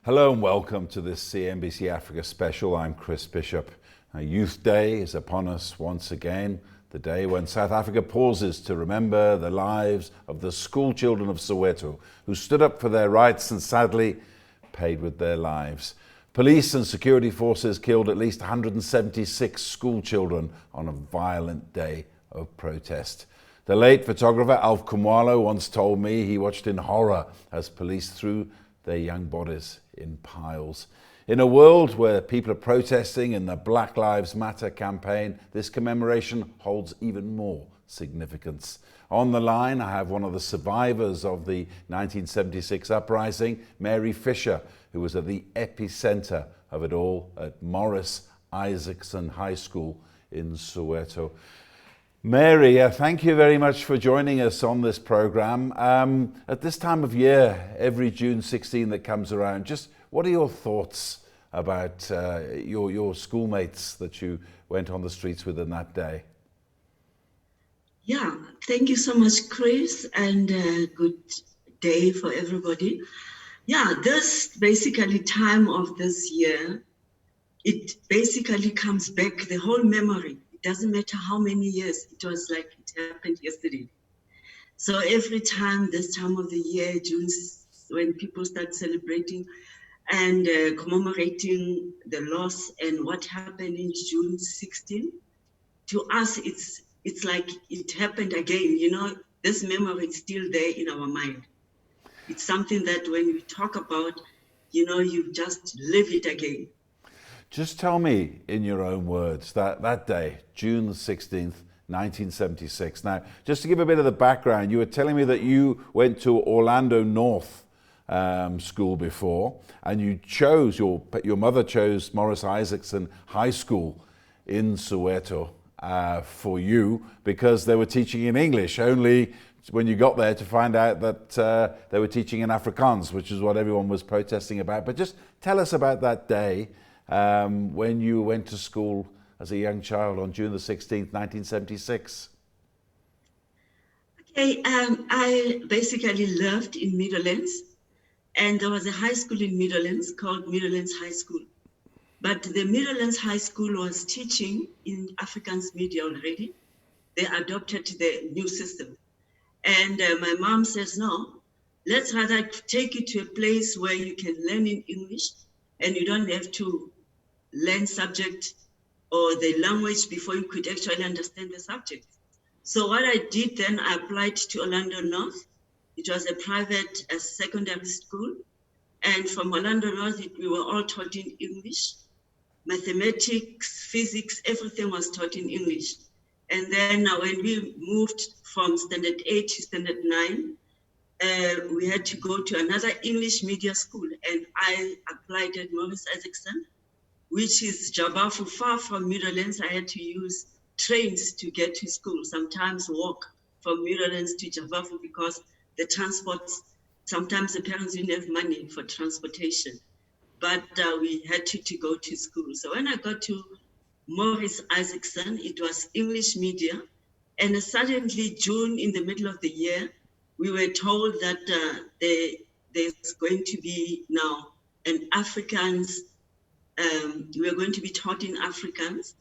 Hello and welcome to this CNBC Africa special. I'm Chris Bishop. Youth Day is upon us once again, the day when South Africa pauses to remember the lives of the school children of Soweto who stood up for their rights and sadly paid with their lives. Police and security forces killed at least 176 school children on a violent day of protest. The late photographer Alf Kumalo once told me he watched in horror as police threw their young bodies in piles. In a world where people are protesting in the Black Lives Matter campaign, this commemoration holds even more significance. On the line, I have one of the survivors of the 1976 uprising, Mary Fisher, who was at the epicenter of it all at Morris Isaacson High School in Soweto. Mary, thank you very much for joining us on this program. At this time of year, every June 16 that comes around, just what are your thoughts about your schoolmates that you went on the streets with on that day? Yeah, thank you so much, Chris, and good day for everybody. Yeah, this basically time of this year, it basically comes back, the whole memory. It doesn't matter how many years, it was like it happened yesterday. So every time, this time of the year, June, when people start celebrating and commemorating the loss and what happened in June 16, to us, it's like it happened again. You know, this memory is still there in our mind. It's something that when we talk about, you know, you just live it again. Just tell me in your own words that day, June the 16th, 1976. Now, just to give a bit of the background, you were telling me that you went to Orlando North school before, and you chose, your mother chose Morris Isaacson High School in Soweto for you because they were teaching in English, only when you got there to find out that they were teaching in Afrikaans, which is what everyone was protesting about. But just tell us about that day when you went to school as a young child on June the 16th, 1976. Okay, I basically lived in Midlands, and there was a high school in Midlands called Midlands High School. But the Midlands High School was teaching in Afrikaans media already. They adopted the new system. And my mom says, no, let's rather take you to a place where you can learn in English and you don't have to learn subject or the language before you could actually understand the subject. So what I did then, I applied to Orlando North. It was a private secondary school. And from Orlando North, we were all taught in English. Mathematics, physics, everything was taught in English. And then when we moved from standard 8 to standard 9, we had to go to another English media school. And I applied at Morris Isaacson, which is Jabafu, far from Midlands. I had to use trains to get to school, sometimes walk from Midlands to Jabafu because the transport, sometimes the parents didn't have money for transportation. But we had to go to school. So when I got to Morris Isaacson, it was English media. And suddenly, June, in the middle of the year, we were told that there's going to be now an Afrikaans, we were going to be taught in Afrikaans.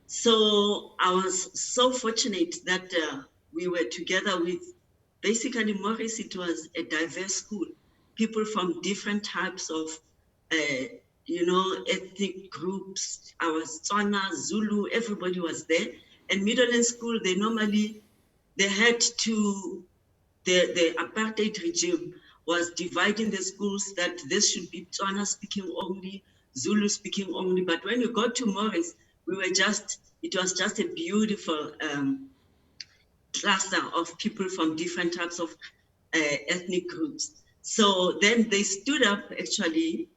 So I was so fortunate that we were together with, basically Morris, it was a diverse school. People from different types of ethnic groups. I was Tswana, Zulu, everybody was there. And Midland School, they had to, the apartheid regime was dividing the schools that this should be Tswana speaking only, Zulu speaking only. But when you got to Morris, it was just a beautiful cluster of people from different types of ethnic groups. So then they stood up, actually.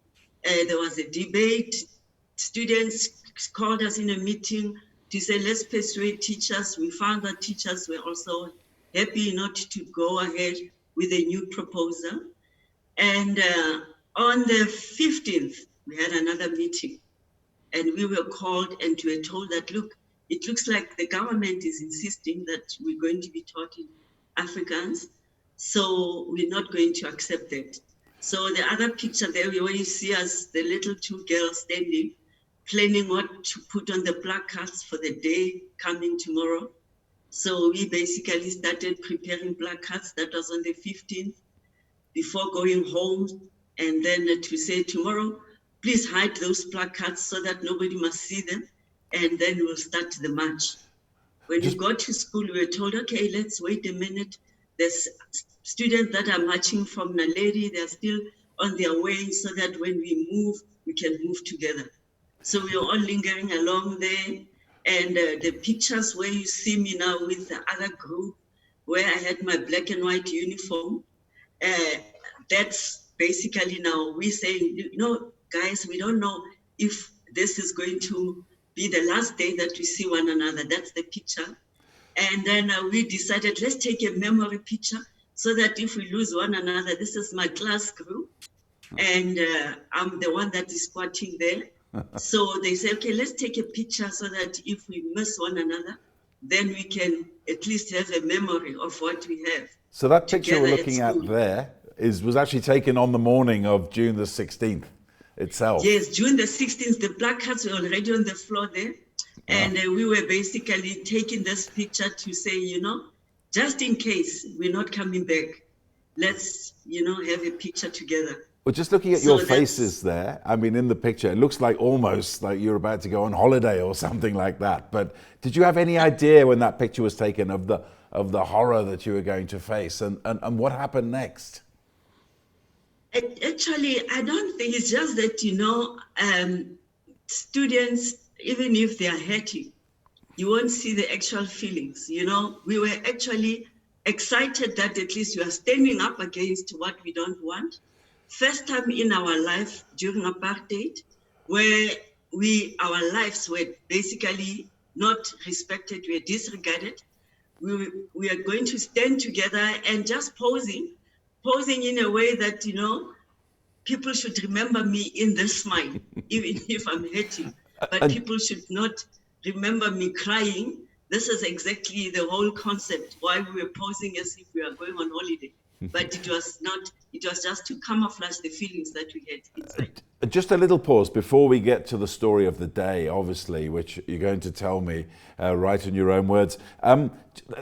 There was a debate. Students called us in a meeting to say, let's persuade teachers. We found that teachers were also happy not to go ahead with a new proposal. And on the 15th, we had another meeting. And we were called and we were told that, look, it looks like the government is insisting that we're going to be taught in Afrikaans. So we're not going to accept that. So the other picture there, where you see us, the little two girls standing, planning what to put on the placards for the day coming tomorrow. So we basically started preparing placards. That was on the 15th, before going home. And then to say tomorrow, please hide those placards so that nobody must see them. And then we'll start the march. When we got to school, we were told, okay, let's wait a minute. There's students that are marching from Naledi, they're still on their way, so that when we move, we can move together. So we were all lingering along there. And the pictures where you see me now with the other group, where I had my black and white uniform, that's basically now we saying, guys, we don't know if this is going to be the last day that we see one another. That's the picture. And then we decided, let's take a memory picture so that if we lose one another, this is my class group. And I'm the one that is squatting there. So they say, okay, let's take a picture so that if we miss one another, then we can at least have a memory of what we have. So that picture we're looking at there was actually taken on the morning of June the 16th itself. Yes, June the 16th, the placards were already on the floor there. And we were basically taking this picture to say, just in case we're not coming back, let's, have a picture together. Well, just looking at your faces there, I mean, in the picture, it looks like almost like you're about to go on holiday or something like that. But did you have any idea when that picture was taken of the horror that you were going to face and what happened next? Actually, I don't think it's just that, students, even if they are hurting, you won't see the actual feelings. We were actually excited that at least we are standing up against what we don't want. First time in our life during apartheid, where our lives were basically not respected, we were disregarded. We are going to stand together and just posing in a way that, people should remember me in this smile, even if I'm hurting. But people should not remember me crying. This is exactly the whole concept, why we were posing as if we are going on holiday. But it was not, it was just to camouflage the feelings that we had inside. Just a little pause before we get to the story of the day, obviously, which you're going to tell me right in your own words.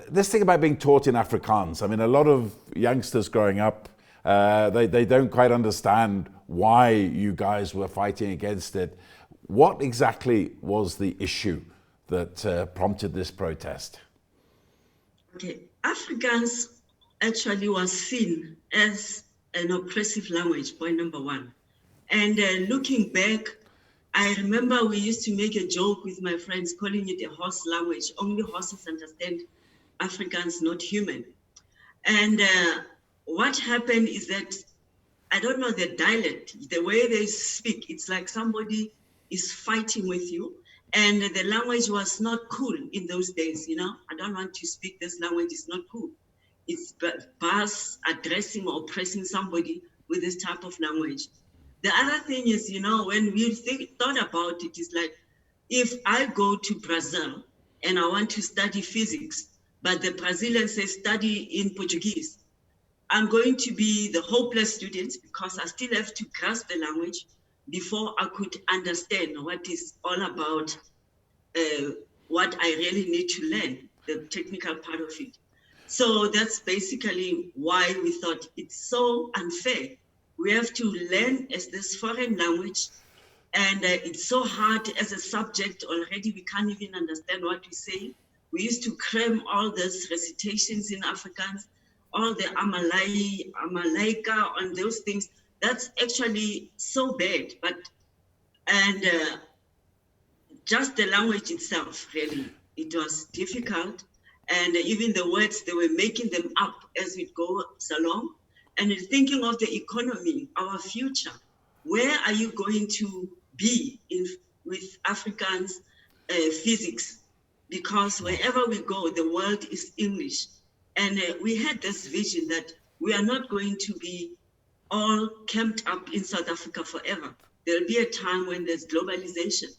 This thing about being taught in Afrikaans, I mean, a lot of youngsters growing up, they don't quite understand why you guys were fighting against it. What exactly was the issue that prompted this protest? Okay, Afrikaans actually was seen as an oppressive language, point number one. And looking back, I remember we used to make a joke with my friends calling it a horse language. Only horses understand Afrikaans, not human. And what happened is that, I don't know the dialect, the way they speak, it's like somebody is fighting with you. And the language was not cool in those days, I don't want to speak this language, it's not cool. It's bars addressing or oppressing somebody with this type of language. The other thing is, when we thought about it, is like, if I go to Brazil and I want to study physics, but the Brazilian says study in Portuguese, I'm going to be the hopeless student because I still have to grasp the language before I could understand what is all about, what I really need to learn, the technical part of it. So that's basically why we thought it's so unfair. We have to learn as this foreign language, and it's so hard as a subject already. We can't even understand what we say. We used to cram all these recitations in Afrikaans, all the Amalaika, and those things. That's actually so bad. And just the language itself, really, it was difficult. And even the words, they were making them up as we go along. And thinking of the economy, our future, where are you going to be with Afrikaans physics? Because wherever we go, the world is English. And we had this vision that we are not going to be all camped up in South Africa forever. There'll be a time when there's globalization.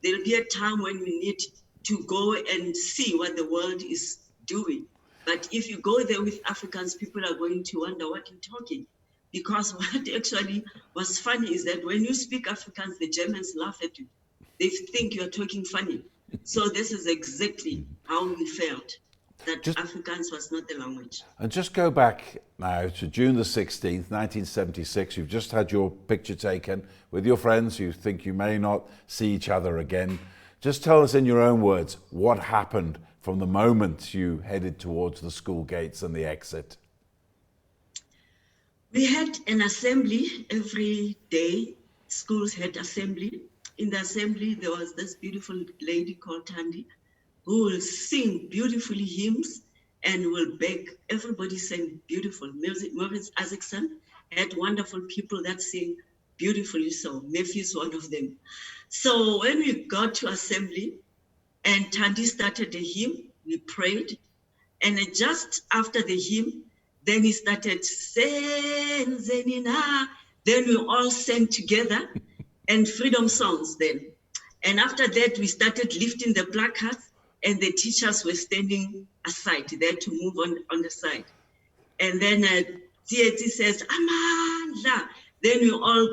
There'll be a time when we need to go and see what the world is doing. But if you go there with Africans, people are going to wonder what you're talking. because what actually was funny is that when you speak Afrikaans, the Germans laugh at you. They think you're talking funny. So this is exactly how we felt, that Afrikaans was not the language. And just go back now to June the 16th, 1976. You've just had your picture taken with your friends. You think you may not see each other again. Just tell us in your own words what happened from the moment you headed towards the school gates and the exit. We had an assembly every day. Schools had assembly. In the assembly, there was this beautiful lady called Tandy who will sing beautifully hymns and will beg. Everybody sang beautiful music. Maurice Isaacson had wonderful people that sing beautifully. So Matthew's one of them. So when we got to assembly and Tandy started the hymn, we prayed. And just after the hymn, then he started, Zenina. Then we all sang together and freedom songs then. And after that, we started lifting the placards and the teachers were standing aside there to move on the side. And then TAT says, Amandla. Then we all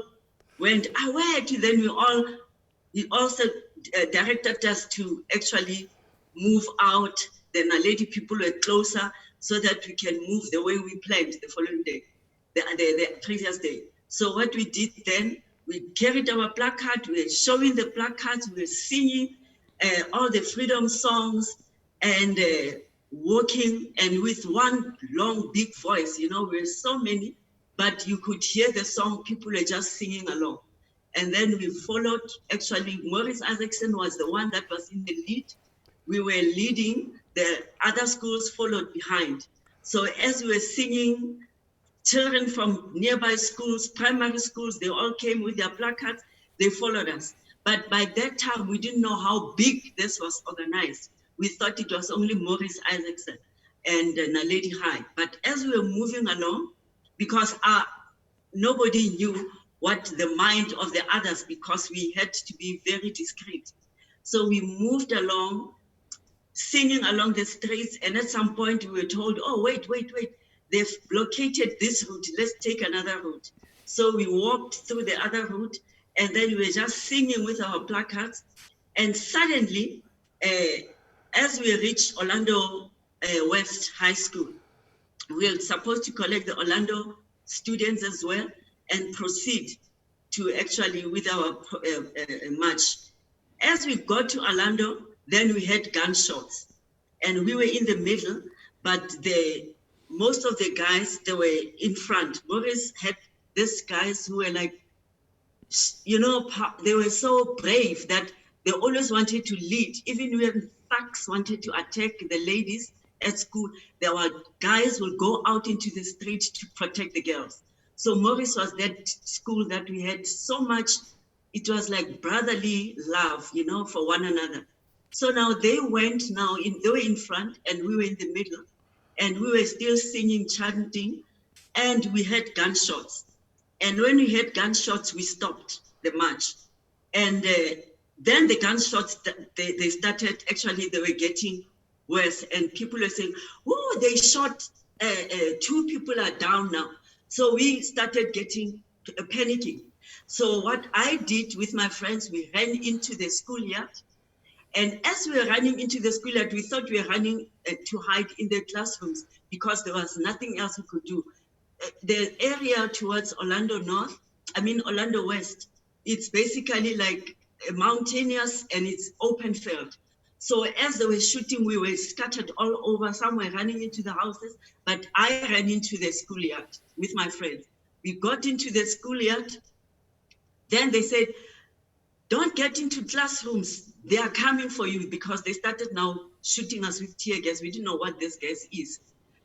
went, Awet. Then he also directed us to actually move out. Then the lady people were closer so that we can move the way we planned the following day, the previous day. So what we did then, we carried our placard, we were showing the placards, we were singing all the freedom songs and walking, and with one long, big voice, we were so many, but you could hear the song, people were just singing along. And then we followed, actually, Maurice Isaacson was the one that was in the lead. We were leading, the other schools followed behind. So as we were singing, children from nearby schools, primary schools, they all came with their placards, they followed us. But by that time, we didn't know how big this was organized. We thought it was only Maurice Isaacson and Naledi High. But as we were moving along, because nobody knew what the mind of the others, because we had to be very discreet. So we moved along, singing along the streets, and at some point we were told, oh, wait, they've blockaded this route, let's take another route. So we walked through the other route, and then we were just singing with our placards, and suddenly, as we reached Orlando West High School, we were supposed to collect the Orlando students as well and proceed to actually with our march. As we got to Orlando, then we had gunshots, and we were in the middle, but most of the guys, they were in front. Maurice had these guys who were like, they were so brave that they always wanted to lead. Even when thugs wanted to attack the ladies at school, there were guys who would go out into the street to protect the girls. So Maurice was that school that we had so much, it was like brotherly love, for one another. So now they were in front and we were in the middle, and we were still singing, chanting, and we had gunshots. And when we had gunshots, we stopped the march. And then the gunshots, they started, actually they were getting worse, and people were saying, oh, they shot, 2 people are down now. So we started getting panicking. So what I did with my friends, we ran into the schoolyard. And as we were running into the schoolyard, we thought we were running to hide in the classrooms because there was nothing else we could do. The area towards Orlando West, it's basically like a mountainous and it's open field. So as they were shooting, we were scattered all over. Some were running into the houses, but I ran into the schoolyard with my friends. We got into the schoolyard. Then they said, don't get into classrooms. They are coming for you, because they started now shooting us with tear gas. We didn't know what this gas is.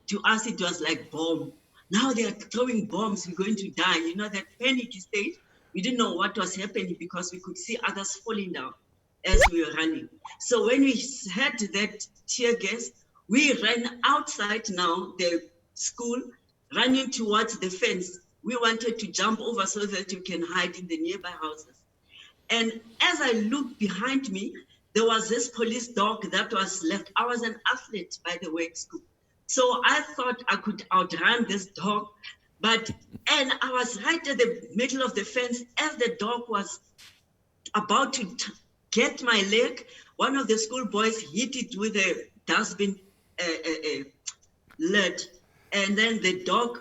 To us, it was like bomb. Now they are throwing bombs. We're going to die. That panic state. We didn't know what was happening because we could see others falling down as we were running. So when we had that tear gas, we ran outside now, the school, running towards the fence. We wanted to jump over so that we can hide in the nearby houses. And as I looked behind me, there was this police dog that was left. I was an athlete, by the way, at school. So I thought I could outrun this dog, And I was right at the middle of the fence as the dog was about to get my leg. One of the school boys hit it with a dustbin lid, and then the dog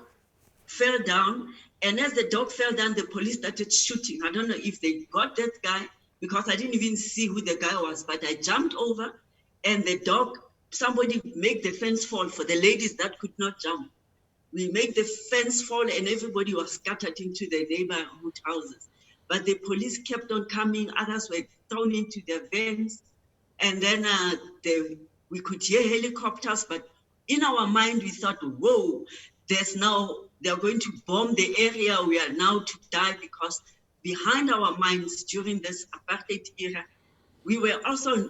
fell down. And as the dog fell down, the police started shooting. I don't know if they got that guy, because I didn't even see who the guy was, but I jumped over, and the dog, somebody made the fence fall for the ladies that could not jump. We made the fence fall, and everybody was scattered into the neighborhood houses. But the police kept on coming. Others were thrown into their vans. And then we could hear helicopters. But in our mind, we thought, whoa, they're going to bomb the area. We are now to die, because behind our minds during this apartheid era, we were also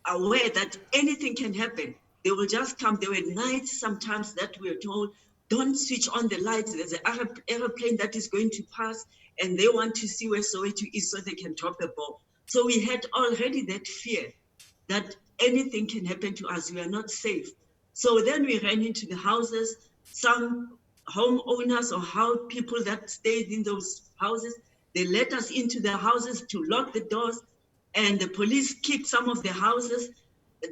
aware that anything can happen. They will just come. There were nights sometimes that we were told, don't switch on the lights. There's an airplane that is going to pass, and they want to see where Soweto is so they can drop a bomb. So we had already that fear that anything can happen to us. We are not safe. So then we ran into the houses. Some homeowners or people that stayed in those houses, they let us into the houses to lock the doors, and the police kicked some of the houses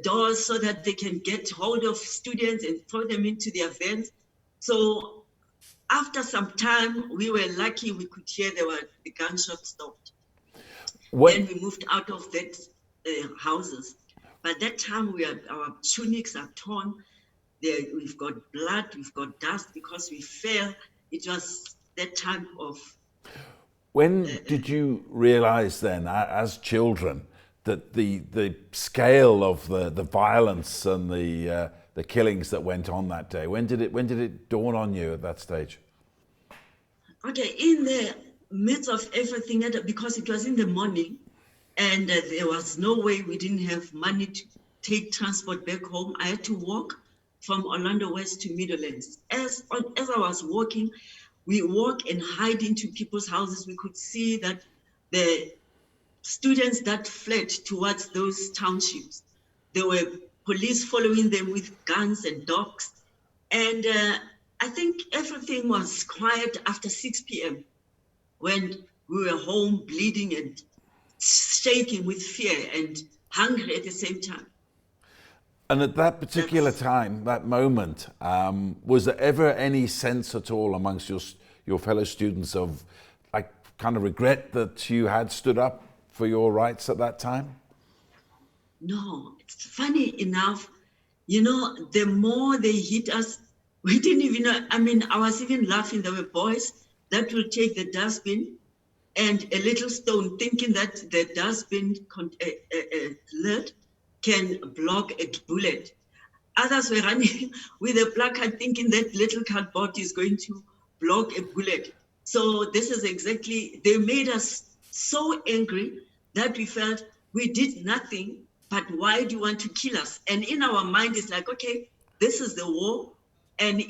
doors so that they can get hold of students and throw them into their vans. So after some time, we were lucky. We could hear the gunshot stopped. Then we moved out of that houses. By that time, our tunics are torn. We've got blood, we've got dust because we fell. It was that time of... When did you realize then, as children, that the scale of the violence and the killings that went on that day? When did it dawn on you at that stage? Okay, in the midst of everything, because it was in the morning, and there was no way, we didn't have money to take transport back home. I had to walk from Orlando West to Meadowlands. As I was walking, we walk and hide into people's houses. We could see that the students that fled towards those townships, there were police following them with guns and dogs. And I think everything was quiet after 6 p.m. when we were home bleeding and shaking with fear and hungry at the same time. And at that particular time, that moment, was there ever any sense at all amongst your fellow students of like kind of regret that you had stood up for your rights at that time? No, it's funny enough, the more they hit us, we didn't even know. I mean, I was even laughing. There were boys that will take the dustbin and a little stone, thinking that the dustbin lid can block a bullet. Others were running with a placard, thinking that little cardboard is going to block a bullet. So this is exactly, they made us so angry that we felt we did nothing, but why do you want to kill us? And in our mind, it's like, okay, this is the war. And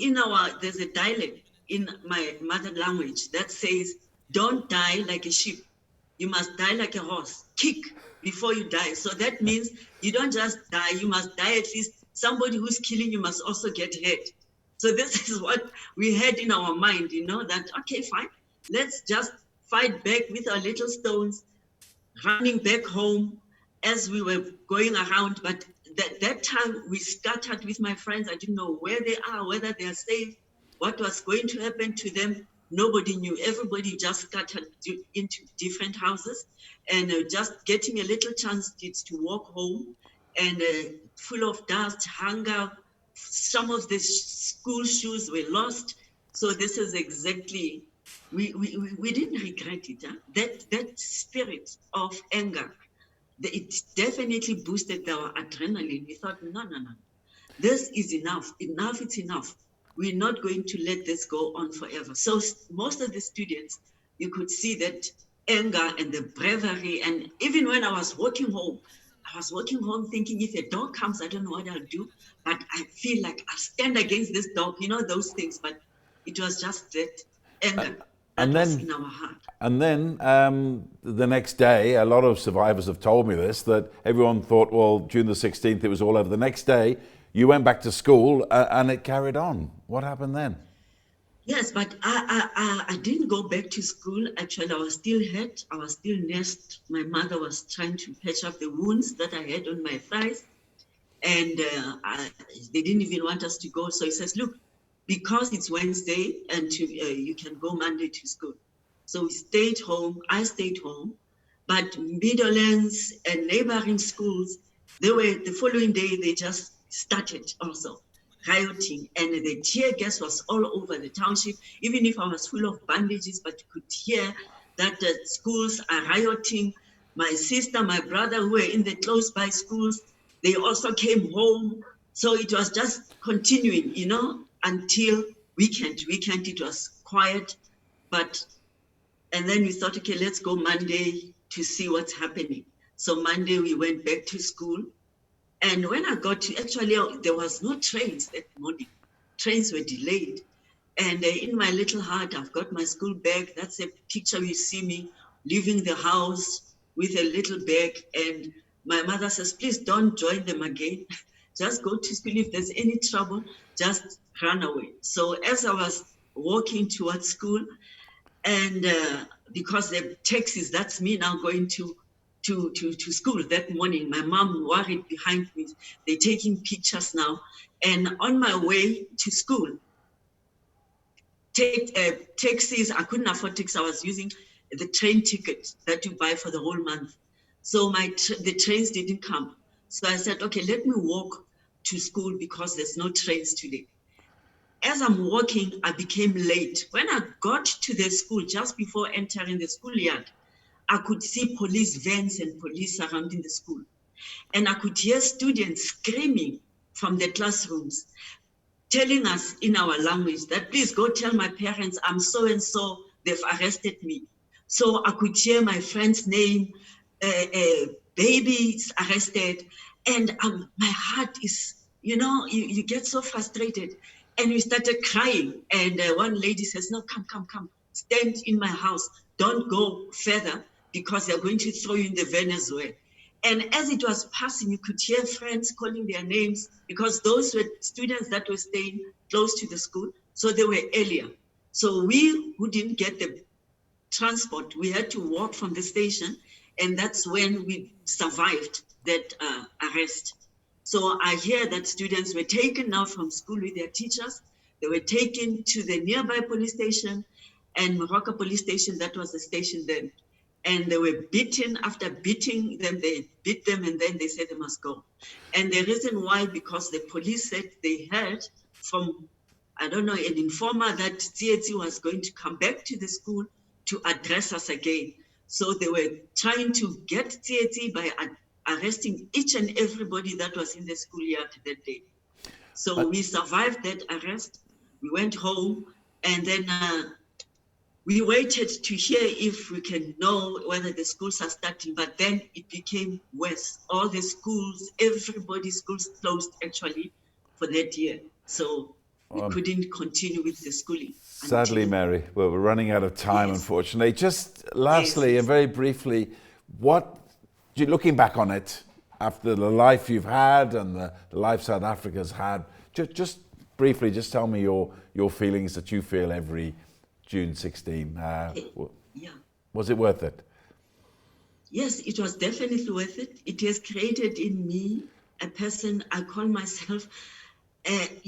there's a dialect in my mother language that says, don't die like a sheep. You must die like a horse. Kick before you die. So that means you don't just die, you must die at least. Somebody who's killing you must also get hurt. So this is what we had in our mind, that, okay, fine, let's just fight back with our little stones, running back home as we were going around. But that time we scattered with my friends. I didn't know where they are, whether they are safe, what was going to happen to them. Nobody knew. Everybody just scattered into different houses, and just getting a little chance to walk home, and full of dust, hunger. Some of the school shoes were lost. So this is exactly, we didn't regret it. Huh? That spirit of anger, it definitely boosted our adrenaline. We thought, no, this is enough. It's enough. We're not going to let this go on forever. So most of the students, you could see that anger and the bravery. And even when I was walking home thinking, if a dog comes, I don't know what I'll do, but I feel like I'll stand against this dog, those things. But it was just that anger that was in our heart. And then the next day, a lot of survivors have told me this, that everyone thought, well, June the 16th, it was all over. The next day, you went back to school and it carried on. What happened then? Yes, but I didn't go back to school. Actually, I was still hurt. I was still nursed. My mother was trying to patch up the wounds that I had on my thighs. And they didn't even want us to go. So he says, look, because it's Wednesday and you can go Monday to school. So we stayed home. I stayed home. But Meadowlands and neighboring schools, the following day, they just started also rioting. And the tear gas was all over the township. Even if I was full of bandages, but you could hear that the schools are rioting. My sister, my brother, who were in the close by schools, they also came home. So it was just continuing, until weekend. Weekend, it was quiet. And then we thought, okay, let's go Monday to see what's happening. So Monday, we went back to school. And when I got to, actually, there was no trains that morning. Trains were delayed. And in my little heart, I've got my school bag. That's a picture you see me leaving the house with a little bag. And my mother says, please don't join them again. Just go to school. If there's any trouble, just run away. So as I was walking towards school, and because the taxis, that's me now going to school that morning. My mom worried behind me. They're taking pictures now. And on my way to school, taxis, I couldn't afford taxis. I was using the train ticket that you buy for the whole month. So the trains didn't come. So I said, okay, let me walk to school because there's no trains today. As I'm walking, I became late. When I got to the school, just before entering the schoolyard, I could see police vans and police surrounding the school. And I could hear students screaming from the classrooms, telling us in our language that, please go tell my parents I'm so-and-so, they've arrested me. So I could hear my friend's name, baby's arrested. And my heart is, you get so frustrated. And we started crying. And one lady says, no, come, stand in my house. Don't go further because they're going to throw you in the Venezuela. And as it was passing, you could hear friends calling their names because those were students that were staying close to the school. So they were earlier. So we who didn't get the transport, we had to walk from the station. And that's when we survived that arrest. So I hear that students were taken now from school with their teachers. They were taken to the nearby police station and Morocco police station. That was the station then. And they were beaten. After beating them, they beat them and then they said they must go. And the reason why, because the police said they heard from, I don't know, an informer that TAT was going to come back to the school to address us again. So they were trying to get TAT by arresting each and everybody that was in the schoolyard that day. So we survived that arrest. We went home and then we waited to hear if we can know whether the schools are starting, but then it became worse. All the schools, everybody's schools closed actually for that year. So we couldn't continue with the schooling. Sadly, Mary, well, we're running out of time, yes, unfortunately. Just lastly, and very briefly, looking back on it, after the life you've had and the life South Africa's had, just briefly, just tell me your feelings that you feel every June 16. Was it worth it? Yes, it was definitely worth it. It has created in me a person, I call myself, it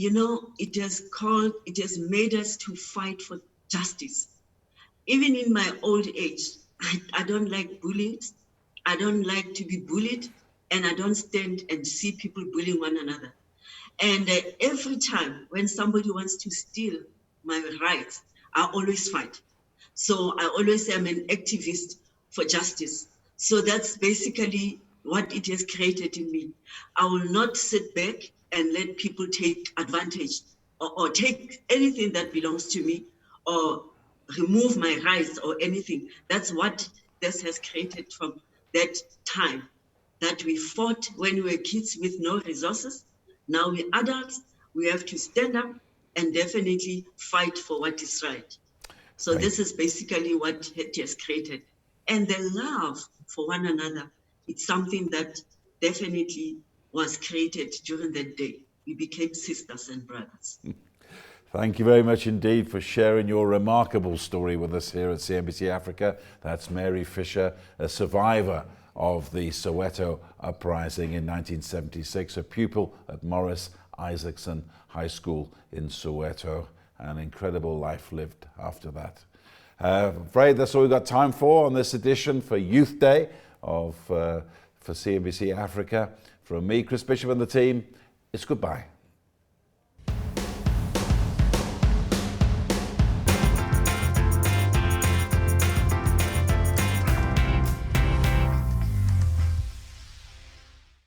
has made us to fight for justice. Even in my old age, I don't like bullying. I don't like to be bullied, and I don't stand and see people bullying one another. And every time when somebody wants to steal my rights, I always fight. So I always am an activist for justice. So that's basically what it has created in me. I will not sit back and let people take advantage or take anything that belongs to me or remove my rights or anything. That's what this has created from that time that we fought when we were kids with no resources. Now we're adults, we have to stand up and definitely fight for what is right. So this is basically what it has created. And the love for one another, it's something that definitely was created during that day. We became sisters and brothers. Thank you very much indeed for sharing your remarkable story with us here at CNBC Africa. That's Mary Fisher, a survivor of the Soweto Uprising in 1976, a pupil at Morris Isaacson High School in Soweto. An incredible life lived after that. I'm afraid that's all we've got time for on this edition for Youth Day for CNBC Africa. From me, Chris Bishop, and the team, it's goodbye.